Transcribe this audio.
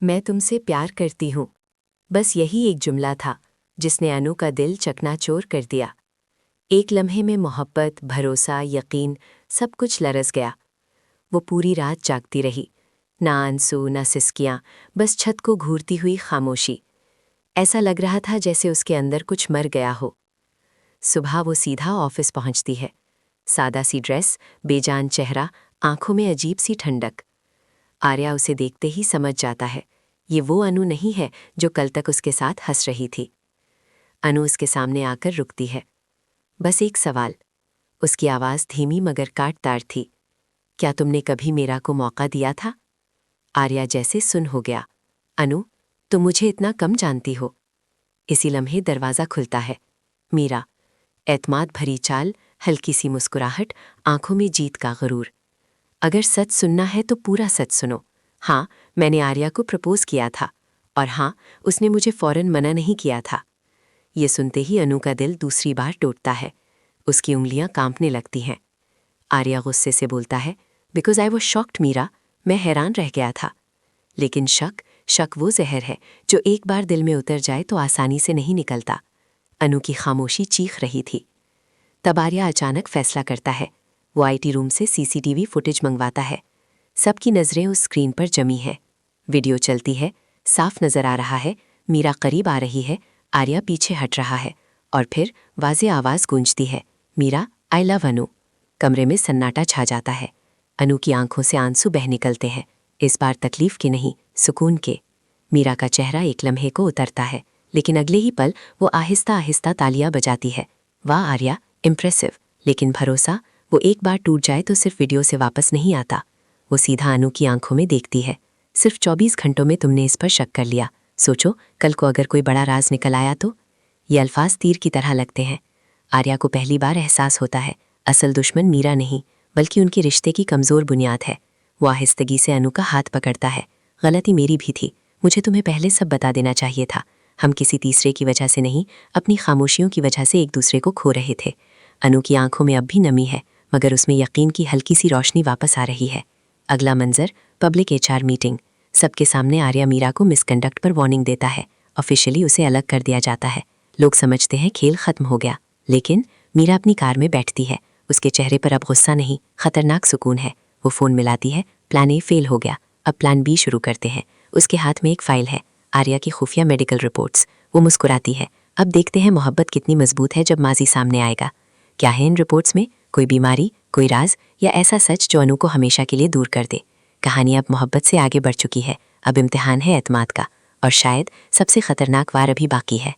मैं तुमसे प्यार करती हूँ। बस यही एक जुमला था जिसने अनु का दिल चकनाचूर कर दिया। एक लम्हे में मोहब्बत, भरोसा, यकीन सब कुछ लरस गया। वो पूरी रात जागती रही, ना आंसू ना सिसकियाँ, बस छत को घूरती हुई खामोशी। ऐसा लग रहा था जैसे उसके अंदर कुछ मर गया हो। सुबह वो सीधा ऑफिस पहुंचती है। सादा सी ड्रेस, बेजान चेहरा, आंखों में अजीब सी ठंडक। आर्या उसे देखते ही समझ जाता है, ये वो अनु नहीं है जो कल तक उसके साथ हंस रही थी। अनु उसके सामने आकर रुकती है। बस एक सवाल। उसकी आवाज़ धीमी मगर काटदार थी। क्या तुमने कभी मीरा को मौका दिया था? आर्या जैसे सुन हो गया। अनु, तुम मुझे इतना कम जानती हो। इसी लम्हे दरवाज़ा खुलता है। मीरा, एतमाद भरी चाल, हल्की सी मुस्कुराहट, आंखों में जीत का गुरूर। अगर सच सुनना है तो पूरा सच सुनो। हाँ, मैंने आर्या को प्रपोज किया था, और हाँ, उसने मुझे फौरन मना नहीं किया था। ये सुनते ही अनु का दिल दूसरी बार टूटता है। उसकी उंगलियां कांपने लगती हैं। आर्या गुस्से से बोलता है, because I was shocked Meera, मैं हैरान रह गया था। लेकिन शक वो जहर है जो एक बार दिल में उतर जाए तो आसानी से नहीं निकलता। अनु की खामोशी चीख रही थी। तब आर्या अचानक फैसला करता है। वो आईटी रूम से सीसीटीवी फुटेज मंगवाता है। सबकी नज़रें उस स्क्रीन पर जमी हैं। वीडियो चलती है, साफ नज़र आ रहा है, मीरा करीब आ रही है, आर्या पीछे हट रहा है, और फिर वाज़े आवाज़ गूंजती है, मीरा, आई लव अनु। कमरे में सन्नाटा छा जाता है। अनु की आंखों से आंसू बह निकलते हैं, इस बार तकलीफ के नहीं, सुकून के। मीरा का चेहरा एक लम्हे को उतरता है, लेकिन अगले ही पल वो आहिस्ता आहिस्ता तालियां बजाती है। वाह आर्या, इम्प्रेसिव। लेकिन भरोसा, वो एक बार टूट जाए तो सिर्फ वीडियो से वापस नहीं आता। वो सीधा अनु की आंखों में देखती है। सिर्फ 24 घंटों में तुमने इस पर शक कर लिया। सोचो, कल को अगर कोई बड़ा राज निकल आया तो? ये अल्फाज तीर की तरह लगते हैं। आर्या को पहली बार एहसास होता है, असल दुश्मन मीरा नहीं, बल्कि उनके रिश्ते की कमज़ोर बुनियाद है। वो आहिस्तगी से अनु का हाथ पकड़ता है। गलती मेरी भी थी, मुझे तुम्हें पहले सब बता देना चाहिए था। हम किसी तीसरे की वजह से नहीं, अपनी खामोशियों की वजह से एक दूसरे को खो रहे थे। अनु की आंखों में अब भी नमी है, मगर उसमें यकीन की हल्की सी रोशनी वापस आ रही है। अगला मंजर, पब्लिक एचआर मीटिंग। सबके सामने आर्या मीरा को मिसकंडक्ट पर वार्निंग देता है। ऑफिशियली उसे अलग कर दिया जाता है। लोग समझते हैं खेल खत्म हो गया, लेकिन मीरा अपनी कार में बैठती है। उसके चेहरे पर अब गुस्सा नहीं, खतरनाक सुकून है। वो फ़ोन मिलाती है। प्लान ए फेल हो गया, अब प्लान बी शुरू करते हैं। उसके हाथ में एक फ़ाइल है, आर्या की खुफिया मेडिकल रिपोर्ट्स। वो मुस्कुराती है। अब देखते हैं मोहब्बत कितनी मजबूत है जब माजी सामने आएगा। क्या है इन रिपोर्ट्स में? कोई बीमारी, कोई राज, या ऐसा सच जो अनु को हमेशा के लिए दूर कर दे? कहानी अब मोहब्बत से आगे बढ़ चुकी है। अब इम्तिहान है एतमाद का, और शायद सबसे खतरनाक वार अभी बाकी है।